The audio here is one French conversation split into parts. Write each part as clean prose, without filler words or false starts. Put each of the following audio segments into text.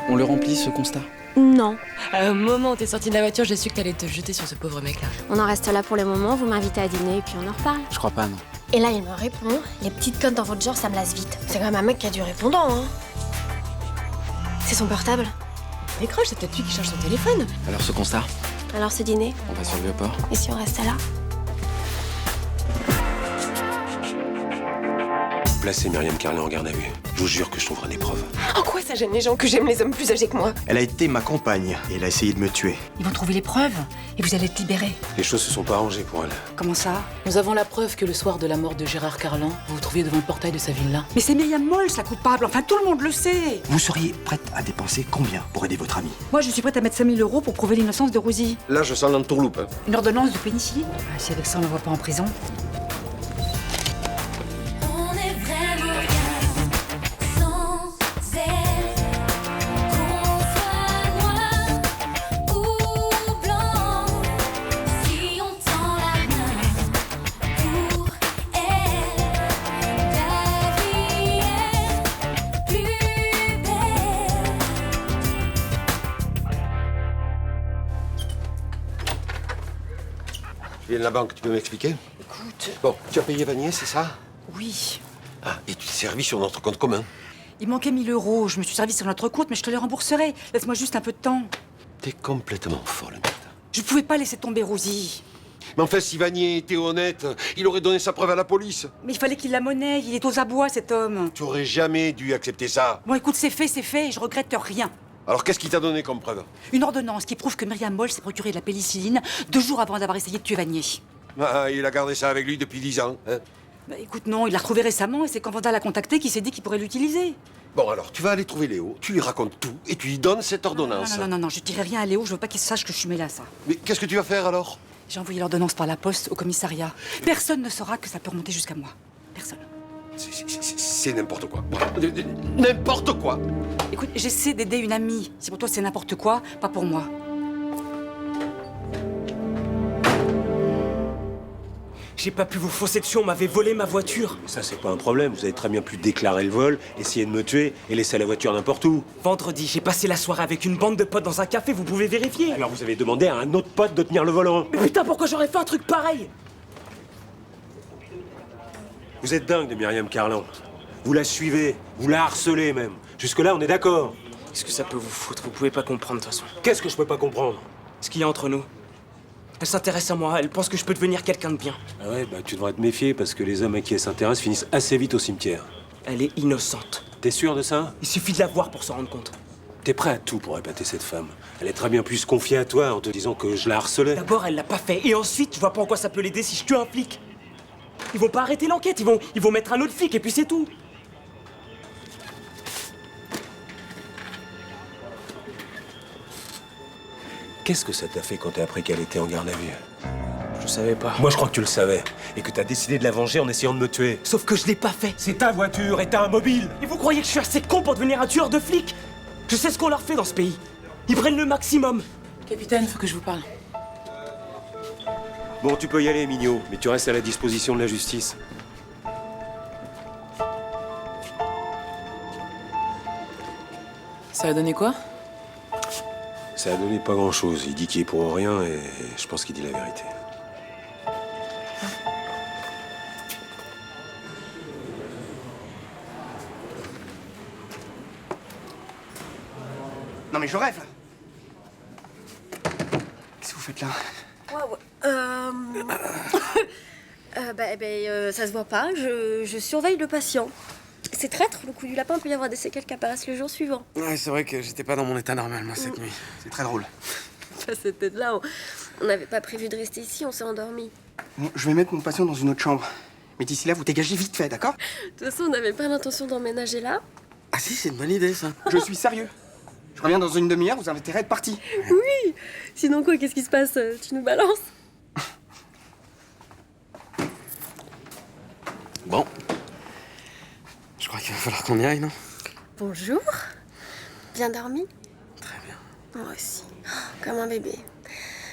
On le remplit, ce constat? Non. Au moment où t'es sorti de la voiture, j'ai su que t'allais te jeter sur ce pauvre mec-là. On en reste là pour le moment, vous m'invitez à dîner et puis on en reparle. Je crois pas, non. Et là, il me répond, les petites connes dans votre genre, ça me lasse vite. C'est quand même un mec qui a du répondant, hein. C'est son portable. Décroche, c'est peut-être lui qui cherche son téléphone. Alors ce constat? Alors ce dîner, On va sur le Vieux-Port? et si on reste là? Placez Myriam Carlin en garde à vue. Je vous jure que je trouverai des preuves. En quoi ça gêne les gens que j'aime les hommes plus âgés que moi? Elle a été ma compagne et elle a essayé de me tuer. Ils vont trouver les preuves et vous allez être libérés. Les choses se sont pas arrangées pour elle. Comment ça? Nous avons la preuve que le soir de la mort de Gérard Carlan, vous vous trouviez devant le portail de sa villa. Mais c'est Myriam Moll, la coupable. Enfin, tout le monde le sait. Vous seriez prête à dépenser combien pour aider votre amie? Moi, je suis prête à mettre 5 000 € pour prouver l'innocence de Rosie. Là, je sens l'entourloupe. Hein. Une ordonnance de pénicilline. Ah, si avec ça, on ne va pas en prison. Je viens de la banque, tu peux m'expliquer? Écoute, Bon, tu as payé Vanier, c'est ça? oui. Ah, et tu t'es servi sur notre compte commun. Il manquait 1 000 €. Je me suis servi sur notre compte, mais je te les rembourserai. Laisse-moi juste un peu de temps. T'es complètement folle, merde. Je pouvais pas laisser tomber Rosie. Mais enfin, si Vanier était honnête, il aurait donné sa preuve à la police. Mais il fallait qu'il la monnaie. Il est aux abois, cet homme. Tu aurais jamais dû accepter ça. Bon, écoute, c'est fait, et je regrette rien. Alors, qu'est-ce qu'il t'a donné comme preuve? Une ordonnance qui prouve que Myriam Moll s'est procuré de la pénicilline 2 jours avant d'avoir essayé de tuer Vanier. Ah, il a gardé ça avec lui depuis 10 ans. Hein? Bah écoute, non, il l'a retrouvé récemment et c'est quand Vanda l'a contacté qu'il s'est dit qu'il pourrait l'utiliser. Bon, alors, tu vas aller trouver Léo, tu lui racontes tout et tu lui donnes cette ordonnance. Non, je dirai rien à Léo, je veux pas qu'il sache que je suis mêlée à ça. Mais qu'est-ce que tu vas faire alors? J'ai envoyé l'ordonnance par la poste au commissariat. Personne ne saura que ça peut remonter jusqu'à moi. Personne. C'est n'importe quoi. N'importe quoi. Écoute, j'essaie d'aider une amie. Si pour toi c'est n'importe quoi, pas pour moi. J'ai pas pu vous foncer dessus, on m'avait volé ma voiture. Ça, c'est pas un problème. Vous avez très bien pu déclarer le vol, essayer de me tuer et laisser la voiture n'importe où. Vendredi, j'ai passé la soirée avec une bande de potes dans un café, vous pouvez vérifier. Alors vous avez demandé à un autre pote de tenir le volant. Mais putain, pourquoi j'aurais fait un truc pareil? Vous êtes dingue de Myriam Carlan. Vous la suivez, vous la harcelez même. Jusque-là, on est d'accord. Qu'est-ce que ça peut vous foutre? Vous pouvez pas comprendre de toute façon. Qu'est-ce que je peux pas comprendre? Ce qu'il y a entre nous. Elle s'intéresse à moi, elle pense que je peux devenir quelqu'un de bien. Ah ouais, bah tu devrais te méfier parce que les hommes à qui elle s'intéresse finissent assez vite au cimetière. Elle est innocente. T'es sûr de ça? Il suffit de la voir pour s'en rendre compte. T'es prêt à tout pour épater cette femme. Elle est très bien pu se confier à toi en te disant que je la harcelais. D'abord, elle l'a pas fait. Et ensuite, je vois pas en quoi ça peut l'aider si je tue un flic. Ils vont pas arrêter l'enquête, ils vont mettre un autre flic et puis c'est tout. Qu'est-ce que ça t'a fait quand t'as appris qu'elle était en garde à vue? Je savais pas. Moi, je crois que tu le savais. Et que t'as décidé de la venger en essayant de me tuer. Sauf que je l'ai pas fait. C'est ta voiture et t'as un mobile. Et vous croyez que je suis assez con pour devenir un tueur de flics? Je sais ce qu'on leur fait dans ce pays. Ils prennent le maximum. Capitaine, faut que je vous parle. Bon, tu peux y aller, Mignot, mais tu restes à la disposition de la justice. Ça a donné quoi? Ça a donné pas grand-chose. Il dit qu'il est pour rien et je pense qu'il dit la vérité. Non mais je rêve. Qu'est-ce que vous faites là? Ça se voit pas, je surveille le patient. C'est traître, le coup du lapin peut y avoir des séquelles qui apparaissent le jour suivant. Ouais, c'est vrai que j'étais pas dans mon état normal, moi, cette nuit. C'est très drôle. C'était de là, on n'avait pas prévu de rester ici, on s'est endormi. Bon, je vais mettre mon patient dans une autre chambre. Mais d'ici là, vous dégagez vite fait, d'accord? De toute façon, on n'avait pas l'intention d'emménager là. Ah si, c'est une bonne idée, ça. Je suis sérieux. Je reviens dans une demi-heure, vous avez intérêt à être parti. Oui. Sinon quoi, qu'est-ce qui se passe? Tu nous balances? Bon. Je crois qu'il va falloir qu'on y aille, non? Bonjour. Bien dormi? Très bien. Moi aussi. Oh, comme un bébé.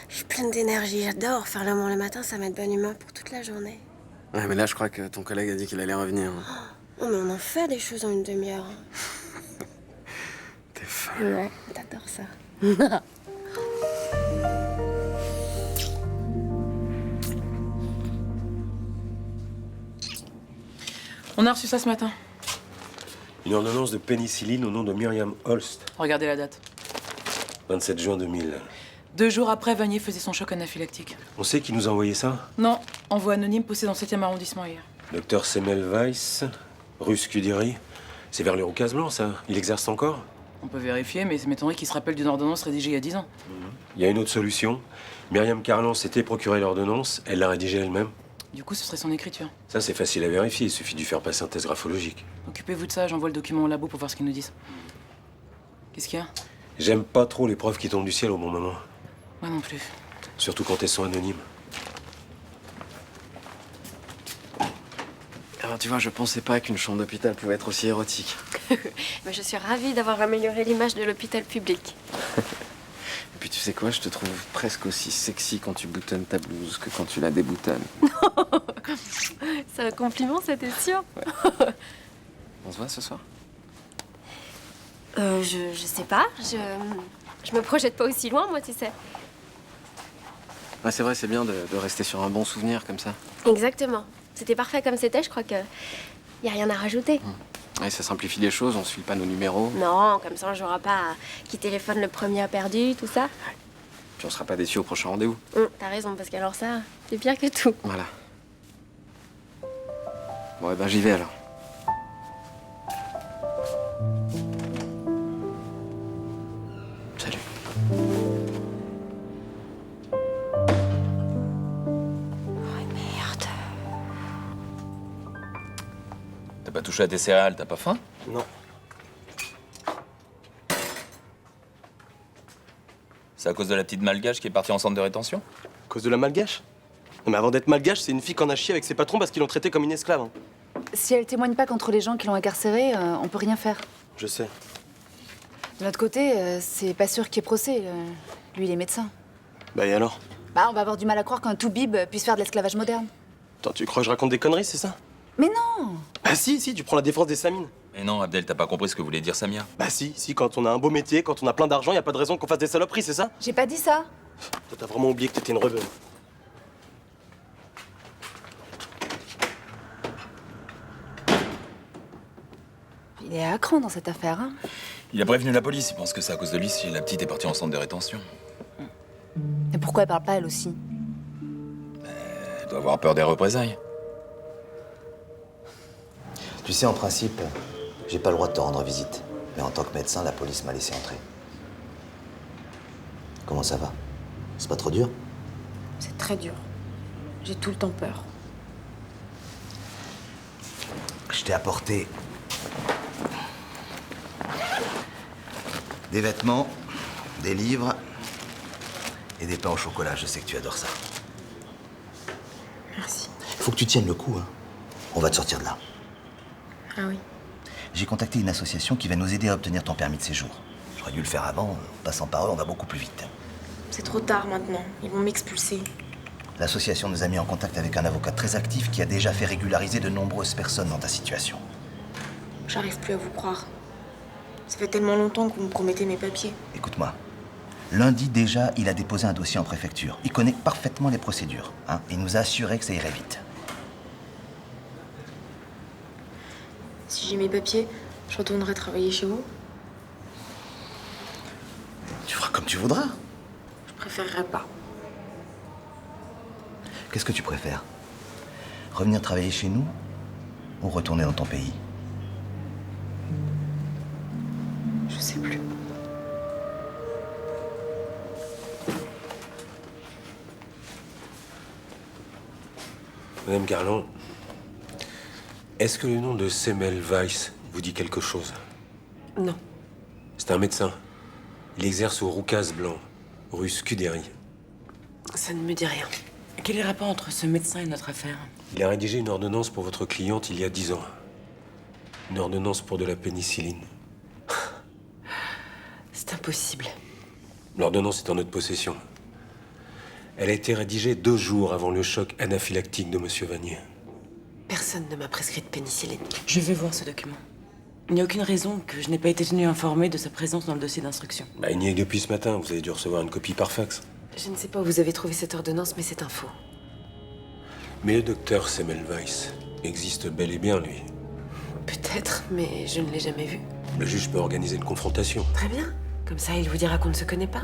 Je suis pleine d'énergie, j'adore faire l'amour le matin, ça met de bonne humeur pour toute la journée. Ouais, mais là, je crois que ton collègue a dit qu'il allait revenir. Oh, mais on en fait des choses en une demi-heure. T'es meuf. Ouais, t'adores ça. On a reçu ça ce matin. Une ordonnance de pénicilline au nom de Myriam Holst, Regardez la date. 27 juin 2000. 2 jours après, Vanier faisait son choc anaphylactique. On sait qui nous a envoyé ça? Non, envoi anonyme posté dans le 7e arrondissement hier. Docteur Semmelweis, rue Scudéry. C'est vers le Roucas Blanc, ça. Il exerce encore? On peut vérifier, mais ça m'étonnerait qu'il se rappelle d'une ordonnance rédigée il y a 10 ans. Il y a une autre solution. Myriam Carlan s'était procuré l'ordonnance, elle l'a rédigée elle-même. Du coup, ce serait son écriture. Ça, c'est facile à vérifier, il suffit de lui faire passer un test graphologique. Occupez-vous de ça, j'envoie le document au labo pour voir ce qu'ils nous disent. Qu'est-ce qu'il y a? J'aime pas trop les preuves qui tombent du ciel au bon moment. Moi non plus. Surtout quand elles sont anonymes. Alors tu vois, je pensais pas qu'une chambre d'hôpital pouvait être aussi érotique. Mais je suis ravie d'avoir amélioré l'image de l'hôpital public. Et puis tu sais quoi, je te trouve presque aussi sexy quand tu boutonnes ta blouse que quand tu la déboutonnes. C'est un compliment, c'était sûr. On se voit ce soir? Je sais pas, je me projette pas aussi loin, moi, tu sais. Ouais, c'est vrai, c'est bien de rester sur un bon souvenir comme ça. Exactement. C'était parfait comme c'était, je crois que y a rien à rajouter. Ouais, ça simplifie les choses, on se file pas nos numéros. Non, comme ça, on jouera pas à qui téléphone le premier a perdu, tout ça. Puis on sera pas déçus au prochain rendez-vous. T'as raison, parce qu'alors ça, c'est pire que tout. Voilà. Bon, eh ben j'y vais alors. Salut. Merde. T'as pas touché à tes céréales, t'as pas faim? Non. C'est à cause de la petite malgache qui est partie en centre de rétention? À cause de la malgache? Non mais avant d'être malgache, c'est une fille qu'on a chié avec ses patrons parce qu'ils l'ont traitée comme une esclave. Hein. Si elle témoigne pas contre les gens qui l'ont incarcérée, on peut rien faire. Je sais. De notre côté, c'est pas sûr qu'il y ait procès. Lui, il est médecin. Bah et alors? Bah, on va avoir du mal à croire qu'un tout-bib puisse faire de l'esclavage moderne. Attends, tu crois que je raconte des conneries, c'est ça? Mais non! Bah si, tu prends la défense des Samines. Mais non, Abdel, t'as pas compris ce que voulait dire Samia. Bah si, quand on a un beau métier, quand on a plein d'argent, y a pas de raison qu'on fasse des saloperies, c'est ça? J'ai pas dit ça. Toi, t'as vraiment oublié que t'étais une rebelle. Il est à cran dans cette affaire, hein. Il a prévenu la police, il pense que c'est à cause de lui si la petite est partie en centre de rétention. Et pourquoi elle parle pas, elle aussi? Elle doit avoir peur des représailles. Tu sais, en principe, j'ai pas le droit de te rendre visite. Mais en tant que médecin, la police m'a laissé entrer. Comment ça va? C'est pas trop dur? C'est très dur. J'ai tout le temps peur. Je t'ai apporté des vêtements, des livres et des pains au chocolat. Je sais que tu adores ça. Merci. Faut que tu tiennes le coup, hein. On va te sortir de là. Ah oui. J'ai contacté une association qui va nous aider à obtenir ton permis de séjour. J'aurais dû le faire avant. En passant par eux, on va beaucoup plus vite. C'est trop tard maintenant. Ils vont m'expulser. L'association nous a mis en contact avec un avocat très actif qui a déjà fait régulariser de nombreuses personnes dans ta situation. J'arrive plus à vous croire. Ça fait tellement longtemps que vous me promettez mes papiers. Écoute-moi. Lundi déjà, il a déposé un dossier en préfecture. Il connaît parfaitement les procédures. Hein. Il nous a assuré que ça irait vite. Si j'ai mes papiers, je retournerai travailler chez vous. Tu feras comme tu voudras. Je préférerais pas. Qu'est-ce que tu préfères? Revenir travailler chez nous ou retourner dans ton pays? Je sais plus. Madame Carlan, est-ce que le nom de Semmelweis vous dit quelque chose? Non. C'est un médecin. Il exerce au Roucas Blanc, rue Scudéry. Ça ne me dit rien. Quel est le rapport entre ce médecin et notre affaire? Il a rédigé une ordonnance pour votre cliente il y a 10 ans. Une ordonnance pour de la pénicilline. C'est impossible. L'ordonnance est en notre possession. Elle a été rédigée 2 jours avant le choc anaphylactique de Monsieur Vanier. Personne ne m'a prescrit de pénicilline. Je vais voir ce document. Il n'y a aucune raison que je n'ai pas été tenue informée de sa présence dans le dossier d'instruction. Bah, il n'y est que depuis ce matin. Vous avez dû recevoir une copie par fax. Je ne sais pas où vous avez trouvé cette ordonnance, mais c'est un faux. Mais le docteur Semmelweis existe bel et bien, lui. Peut-être, mais je ne l'ai jamais vu. Le juge peut organiser une confrontation. Très bien. Comme ça, il vous dira qu'on ne se connaît pas.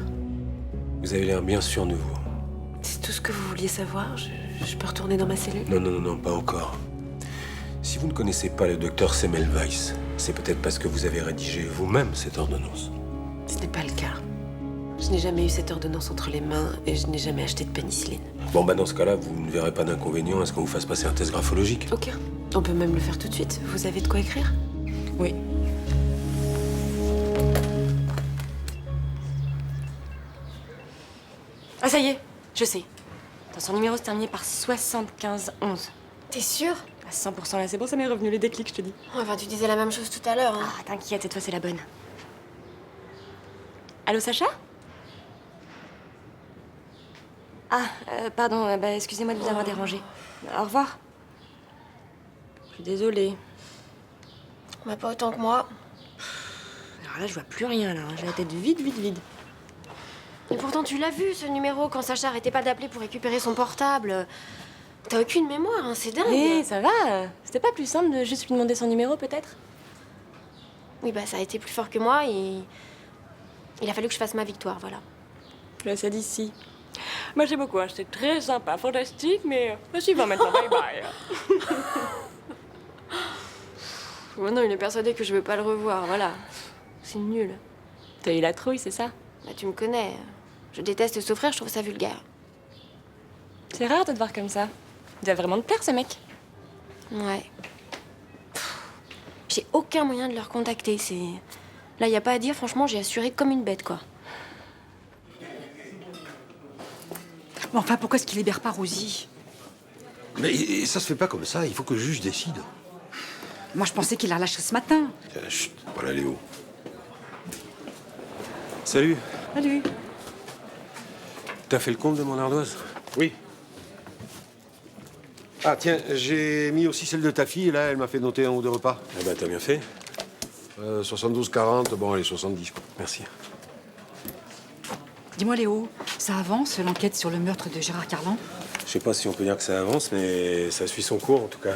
Vous avez l'air bien sûr de vous. C'est tout ce que vous vouliez savoir. Je peux retourner dans ma cellule? Non, pas encore. Si vous ne connaissez pas le docteur Semmelweis, c'est peut-être parce que vous avez rédigé vous-même cette ordonnance. Ce n'est pas le cas. Je n'ai jamais eu cette ordonnance entre les mains et je n'ai jamais acheté de pénicilline. Bon, bah dans ce cas-là, vous ne verrez pas d'inconvénient à ce qu'on vous fasse passer un test graphologique. Ok. On peut même le faire tout de suite. Vous avez de quoi écrire? Oui. Ah, ça y est, je sais. Dans son numéro, c'est terminé par 7511. T'es sûr? À 100% là, c'est bon, ça m'est revenu les déclics, je te dis. Oh, enfin, tu disais la même chose tout à l'heure. Hein. Ah, t'inquiète, cette fois, c'est la bonne. Allô, Sacha? Ah, pardon, excusez-moi de vous avoir dérangé. Au revoir. Je suis désolée. Mais pas autant que moi. Alors là, je vois plus rien, là. J'ai la tête vide. Et pourtant, tu l'as vu, ce numéro, quand Sacha arrêtait pas d'appeler pour récupérer son portable. T'as aucune mémoire, hein, c'est dingue. Eh, ça va. C'était pas plus simple de juste lui demander son numéro, peut-être? Oui, bah, ça a été plus fort que moi et... Il a fallu que je fasse ma victoire, voilà. Là, ça d'ici. Moi, j'ai beaucoup, hein. C'était très sympa, fantastique, mais le suivant maintenant, bye bye. Oh non, il est persuadé que je veux pas le revoir, voilà. C'est nul. T'as eu la trouille, c'est ça? Bah, tu me connais. Je déteste souffrir, je trouve ça vulgaire. C'est rare de te voir comme ça. Il doit vraiment te plaire, ce mec. Ouais. J'ai aucun moyen de le recontacter, c'est... Là, y a pas à dire, franchement, j'ai assuré comme une bête, quoi. Mais enfin, pourquoi est-ce qu'il libère pas Rosie? Mais ça se fait pas comme ça, il faut que le juge décide. Moi, je pensais qu'il la relâcherait ce matin. Chut, voilà Léo. Salut. Salut. T'as fait le compte de mon ardoise? Oui. Ah tiens, j'ai mis aussi celle de ta fille, là, elle m'a fait noter un ou deux repas. Eh ben, t'as bien fait. 72-40, bon, allez, 70, quoi. Merci. Dis-moi, Léo, ça avance, l'enquête sur le meurtre de Gérard Carlan? Je sais pas si on peut dire que ça avance, mais ça suit son cours, en tout cas.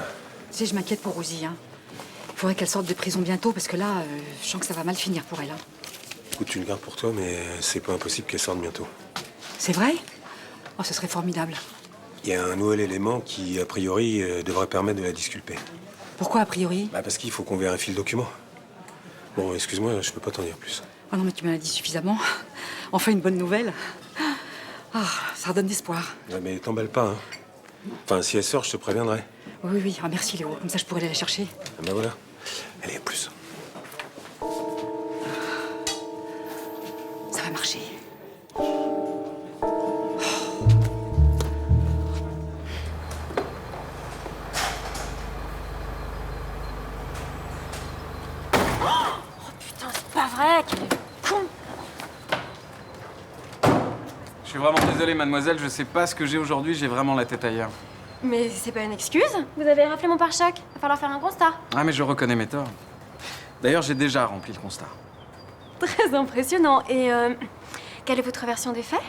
Tu sais, je m'inquiète pour Rosie, hein. Il faudrait qu'elle sorte de prison bientôt, parce que là, je sens que ça va mal finir pour elle, hein. Écoute, tu le gardes pour toi, mais c'est pas impossible qu'elle sorte bientôt. C'est vrai? Oh, ce serait formidable. Il y a un nouvel élément qui, a priori, devrait permettre de la disculper. Pourquoi, a priori? Bah, parce qu'il faut qu'on vérifie le document. Bon, excuse-moi, je peux pas t'en dire plus. Oh non, mais tu me l'as dit suffisamment. Enfin, une bonne nouvelle. Ah, ça redonne d'espoir. Ouais, mais t'emballe pas, hein. Enfin, si elle sort, je te préviendrai. Oui. Ah, merci, Léo. Comme ça, je pourrais aller la chercher. Ah, ben voilà. Allez, à plus. Ça va marcher. Putain, c'est pas vrai, quel con. Je suis vraiment désolé, mademoiselle, je sais pas ce que j'ai aujourd'hui, j'ai vraiment la tête ailleurs. Mais c'est pas une excuse. Vous avez raflé mon pare-choc. Va falloir faire un constat. Ah, mais je reconnais mes torts. D'ailleurs, j'ai déjà rempli le constat. Très impressionnant. Et quelle est votre version des faits?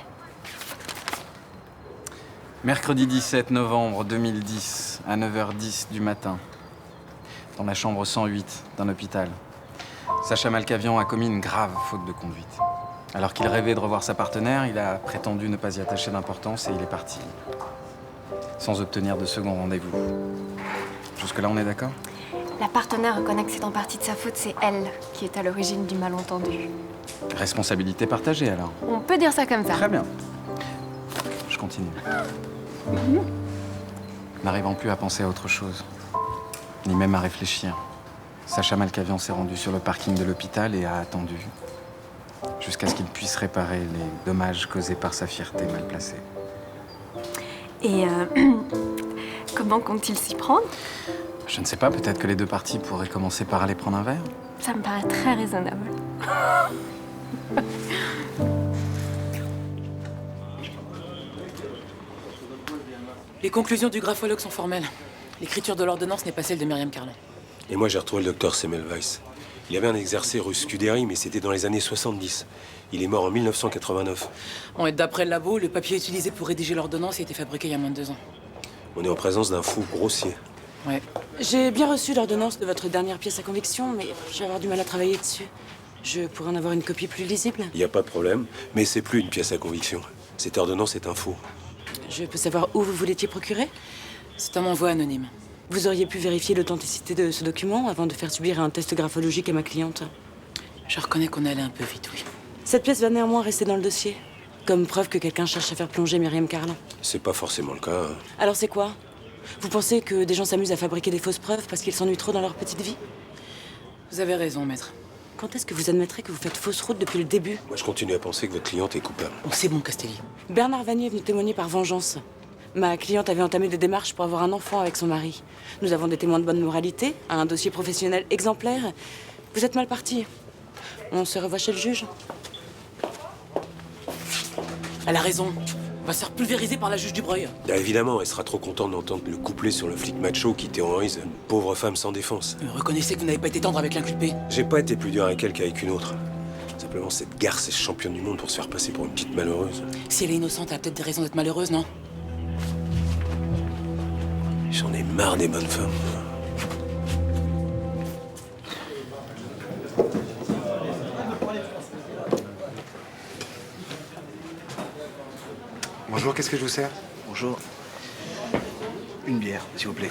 Mercredi 17 novembre 2010, à 9h10 du matin, dans la chambre 108 d'un hôpital, Sacha Malkavian a commis une grave faute de conduite. Alors qu'il rêvait de revoir sa partenaire, il a prétendu ne pas y attacher d'importance et il est parti. Sans obtenir de second rendez-vous. Jusque-là, on est d'accord? La partenaire reconnaît que c'est en partie de sa faute, c'est elle qui est à l'origine du malentendu. Responsabilité partagée, alors. On peut dire ça comme ça. Très bien. Je continue. N'arrivant plus à penser à autre chose, ni même à réfléchir, Sacha Malkavian s'est rendu sur le parking de l'hôpital et a attendu, jusqu'à ce qu'il puisse réparer les dommages causés par sa fierté mal placée. Et comment compte-t-il s'y prendre? Je ne sais pas, peut-être que les deux parties pourraient commencer par aller prendre un verre. Ça me paraît très raisonnable. Les conclusions du graphologue sont formelles. L'écriture de l'ordonnance n'est pas celle de Myriam Carlin. Et moi, j'ai retrouvé le docteur Semmelweis. Il avait un exercé rue Scudéry, mais c'était dans les années 70. Il est mort en 1989. Bon, et d'après le labo, le papier utilisé pour rédiger l'ordonnance a été fabriqué il y a moins de 2 ans. On est en présence d'un fou grossier. Ouais. J'ai bien reçu l'ordonnance de votre dernière pièce à conviction, mais je vais avoir du mal à travailler dessus. Je pourrais en avoir une copie plus lisible? Il n'y a pas de problème, mais c'est plus une pièce à conviction. Cette ordonnance est un faux. Je peux savoir où vous l'étiez procuré? C'est un envoi anonyme. Vous auriez pu vérifier l'authenticité de ce document avant de faire subir un test graphologique à ma cliente? Je reconnais qu'on est allé un peu vite, oui. Cette pièce va néanmoins rester dans le dossier, comme preuve que quelqu'un cherche à faire plonger Myriam Carlin. C'est pas forcément le cas. Alors c'est quoi? Vous pensez que des gens s'amusent à fabriquer des fausses preuves parce qu'ils s'ennuient trop dans leur petite vie? Vous avez raison, maître. Quand est-ce que vous admettrez que vous faites fausse route depuis le début? Moi, je continue à penser que votre cliente est coupable. Oh, c'est bon, Castelli. Bernard Vanier est venu témoigner par vengeance. Ma cliente avait entamé des démarches pour avoir un enfant avec son mari. Nous avons des témoins de bonne moralité, un dossier professionnel exemplaire. Vous êtes mal parti. On se revoit chez le juge? Elle a raison. On va se faire pulvériser par la juge Dubreuil. Ah, évidemment, elle sera trop contente d'entendre le couplet sur le flic macho qui terrorise une pauvre femme sans défense. Reconnaissez que vous n'avez pas été tendre avec l'inculpé. J'ai pas été plus dur avec elle qu'avec une autre. Simplement, cette garce est championne du monde pour se faire passer pour une petite malheureuse. Si elle est innocente, elle a peut-être des raisons d'être malheureuse, non? J'en ai marre des bonnes femmes. Bonjour, qu'est-ce que je vous sers? Bonjour. Une bière, s'il vous plaît.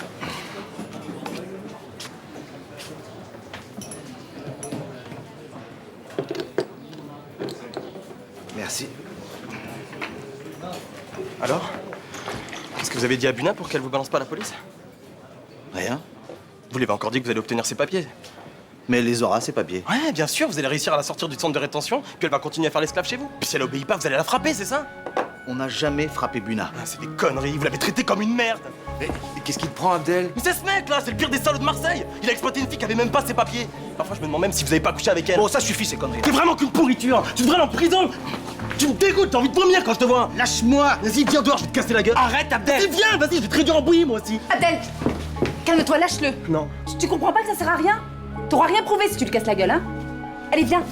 Merci. Alors? Qu'est-ce que vous avez dit à Buna pour qu'elle vous balance pas à la police? Rien. Vous lui avez encore dit que vous allez obtenir ses papiers. Mais elle les aura, ces papiers. Ouais, bien sûr, vous allez réussir à la sortir du centre de rétention, puis elle va continuer à faire l'esclave chez vous. Puis si elle obéit pas, vous allez la frapper, c'est ça? On n'a jamais frappé Buna. Ah, c'est des conneries, vous l'avez traité comme une merde. Et qu'est-ce qui te prend, Abdel? Mais c'est ce mec là, c'est le pire des salauds de Marseille. Il a exploité une fille qui avait même pas ses papiers. Parfois je me demande même si vous avez pas couché avec elle. Bon, ça suffit, ces conneries. T'es vraiment qu'une pourriture. Tu devrais aller en prison. Tu me dégoûtes, t'as envie de vomir quand je te vois. Lâche-moi! Vas-y, viens dehors, je vais te casser la gueule. Arrête, Abdel! Vas-y, viens, vas-y, je vais te réduire en bouillie moi aussi. Abdel, calme-toi, lâche-le. Non. Tu comprends pas que ça sert à rien? T'auras rien prouvé si tu lui casses la gueule, hein? Allez, viens.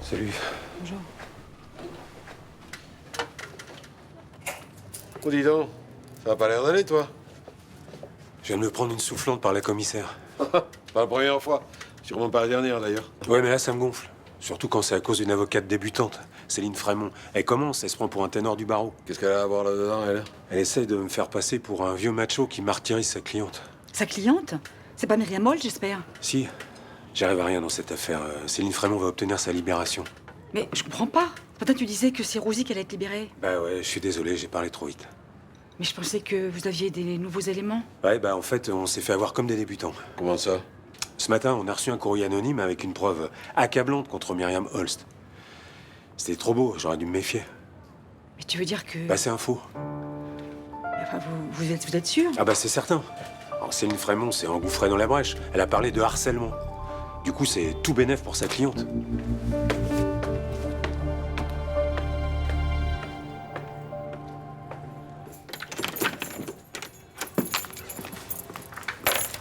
Salut. Bonjour. Oh, dis donc, ça a pas l'air d'aller, toi. Je viens de me prendre une soufflante par la commissaire. Pas la première fois. Sûrement pas la dernière, d'ailleurs. Ouais, mais là, ça me gonfle. Surtout quand c'est à cause d'une avocate débutante, Céline Frémont. Elle commence, elle se prend pour un ténor du barreau. Qu'est-ce qu'elle a à voir là-dedans, elle? Elle essaye de me faire passer pour un vieux macho qui martyrise sa cliente. Sa cliente? C'est pas Myriam Moll, j'espère. Si, j'arrive à rien dans cette affaire. Céline Frémont va obtenir sa libération. Mais je comprends pas. Pourtant, tu disais que c'est Rosie qui allait être libérée. Bah ouais, je suis désolé, j'ai parlé trop vite. Mais je pensais que vous aviez des nouveaux éléments. Ouais, bah en fait, on s'est fait avoir comme des débutants. Comment ça? Ce matin, on a reçu un courrier anonyme avec une preuve accablante contre Myriam Holst. C'était trop beau, j'aurais dû me méfier. Mais tu veux dire que... Bah c'est un faux. Enfin, vous êtes sûr? Ah bah c'est certain. Alors Céline Frémont s'est engouffrée dans la brèche. Elle a parlé de harcèlement. Du coup, c'est tout bénef pour sa cliente.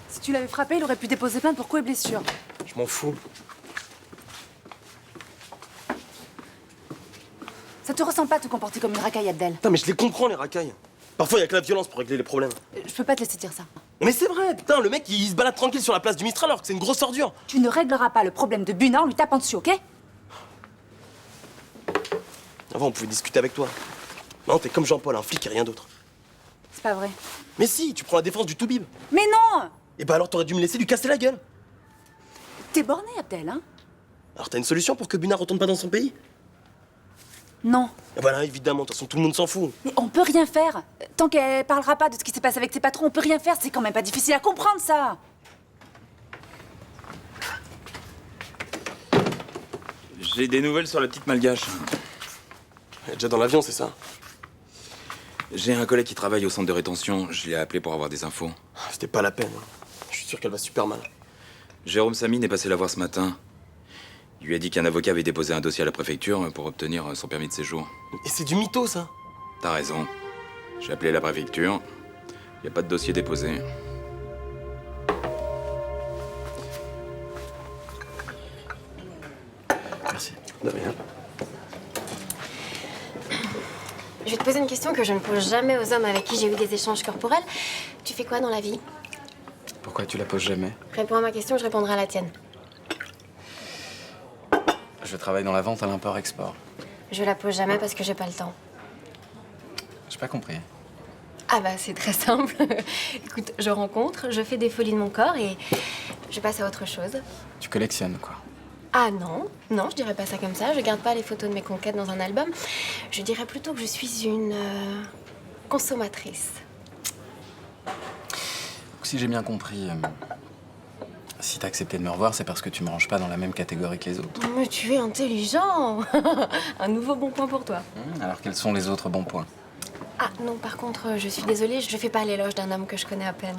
Si tu l'avais frappé, il aurait pu déposer plainte pour coups et blessures. Je m'en fous. Ça te ressemble pas de te comporter comme une racaille, Abdel. Putain, mais je les comprends, les racailles. Parfois, il y a que la violence pour régler les problèmes. Je peux pas te laisser dire ça. Mais c'est vrai, putain, le mec, il se balade tranquille sur la place du Mistral alors que c'est une grosse ordure. Tu ne régleras pas le problème de Buna en lui tapant dessus, ok? Avant, on pouvait discuter avec toi. Non, t'es comme Jean-Paul, un flic et rien d'autre. C'est pas vrai. Mais si, tu prends la défense du Toubib. Mais non! Et bah alors, t'aurais dû me laisser lui casser la gueule. T'es borné, Abdel, hein? Alors, t'as une solution pour que Buna retourne pas dans son pays? Non. Et voilà, évidemment, de toute façon, tout le monde s'en fout. Mais on peut rien faire. Tant qu'elle parlera pas de ce qui s'est passé avec ses patrons, on peut rien faire. C'est quand même pas difficile à comprendre, ça. J'ai des nouvelles sur la petite malgache. Elle est déjà dans l'avion, c'est ça? J'ai un collègue qui travaille au centre de rétention. Je l'ai appelé pour avoir des infos. C'était pas la peine. Je suis sûr qu'elle va super mal. Jérôme Samine est passé la voir ce matin. Il lui a dit qu'un avocat avait déposé un dossier à la préfecture pour obtenir son permis de séjour. Et c'est du mytho, ça. T'as raison. J'ai appelé la préfecture. Y a pas de dossier déposé. Merci. De rien. Je vais te poser une question que je ne pose jamais aux hommes avec qui j'ai eu des échanges corporels. Tu fais quoi dans la vie? Pourquoi tu la poses jamais? Réponds à ma question, je répondrai à la tienne. Je travaille dans la vente à l'import-export. Je la pose jamais parce que j'ai pas le temps. J'ai pas compris. Ah bah c'est très simple. Écoute, je rencontre, je fais des folies de mon corps et je passe à autre chose. Tu collectionnes, quoi. Ah non, non, je dirais pas ça comme ça. Je garde pas les photos de mes conquêtes dans un album. Je dirais plutôt que je suis une consommatrice. Si j'ai bien compris, si t'as accepté de me revoir, c'est parce que tu me ranges pas dans la même catégorie que les autres. Mais tu es intelligent. Un nouveau bon point pour toi. Alors quels sont les autres bons points? Ah non, par contre, je suis désolée, je fais pas l'éloge d'un homme que je connais à peine.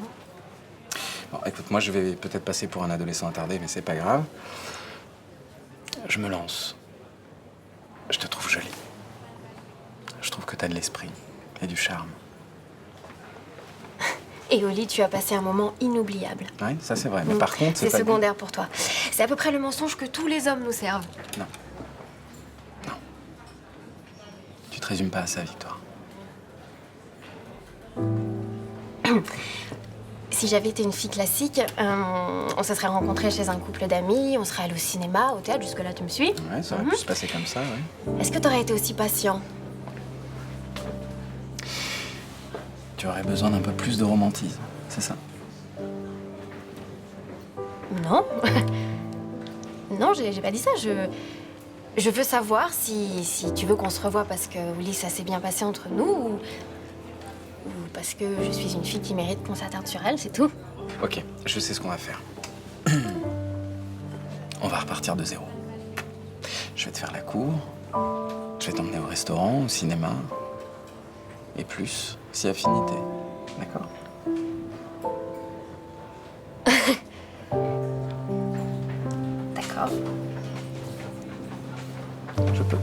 Bon, écoute, moi je vais peut-être passer pour un adolescent attardé, mais c'est pas grave. Je me lance. Je te trouve jolie. Je trouve que t'as de l'esprit et du charme. Et au lit, tu as passé un moment inoubliable. Oui, ça c'est vrai. Mais par contre, c'est pas secondaire pour toi. C'est à peu près le mensonge que tous les hommes nous servent. Non. Non. Tu te résumes pas à ça, Victoire. Si j'avais été une fille classique, on se serait rencontrés chez un couple d'amis, on serait allés au cinéma, au théâtre, jusque-là tu me suis? Ouais, ça aurait pu se passer comme ça, ouais. Est-ce que t'aurais été aussi patient? Tu aurais besoin d'un peu plus de romantisme, c'est ça? Non. Non, j'ai pas dit ça. Je veux savoir si tu veux qu'on se revoie parce que, oui, ça s'est bien passé entre nous ou parce que je suis une fille qui mérite qu'on s'attarde sur elle, c'est tout. Ok, je sais ce qu'on va faire. On va repartir de zéro. Je vais te faire la cour, je vais t'emmener au restaurant, au cinéma, et plus, si affinité. D'accord? D'accord. Je peux.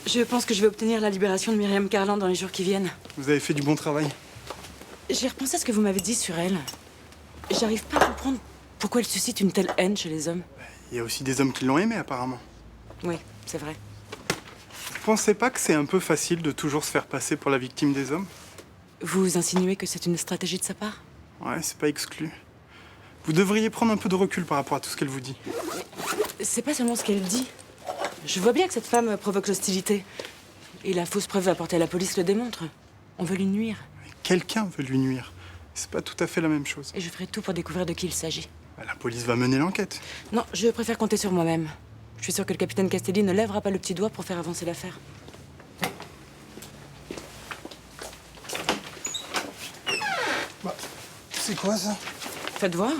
Je pense que je vais obtenir la libération de Myriam Carlan dans les jours qui viennent. Vous avez fait du bon travail. J'ai repensé à ce que vous m'avez dit sur elle. J'arrive pas à comprendre pourquoi elle suscite une telle haine chez les hommes. Il y a aussi des hommes qui l'ont aimée, apparemment. Oui, c'est vrai. Vous pensez pas que c'est un peu facile de toujours se faire passer pour la victime des hommes? Vous insinuez que c'est une stratégie de sa part? Ouais, c'est pas exclu. Vous devriez prendre un peu de recul par rapport à tout ce qu'elle vous dit. C'est pas seulement ce qu'elle dit. Je vois bien que cette femme provoque l'hostilité. Et la fausse preuve apportée à la police le démontre. On veut lui nuire. Quelqu'un veut lui nuire. C'est pas tout à fait la même chose. Et je ferai tout pour découvrir de qui il s'agit. La police va mener l'enquête. Non, je préfère compter sur moi-même. Je suis sûre que le capitaine Castelli ne lèvera pas le petit doigt pour faire avancer l'affaire. C'est quoi ça? Faites voir.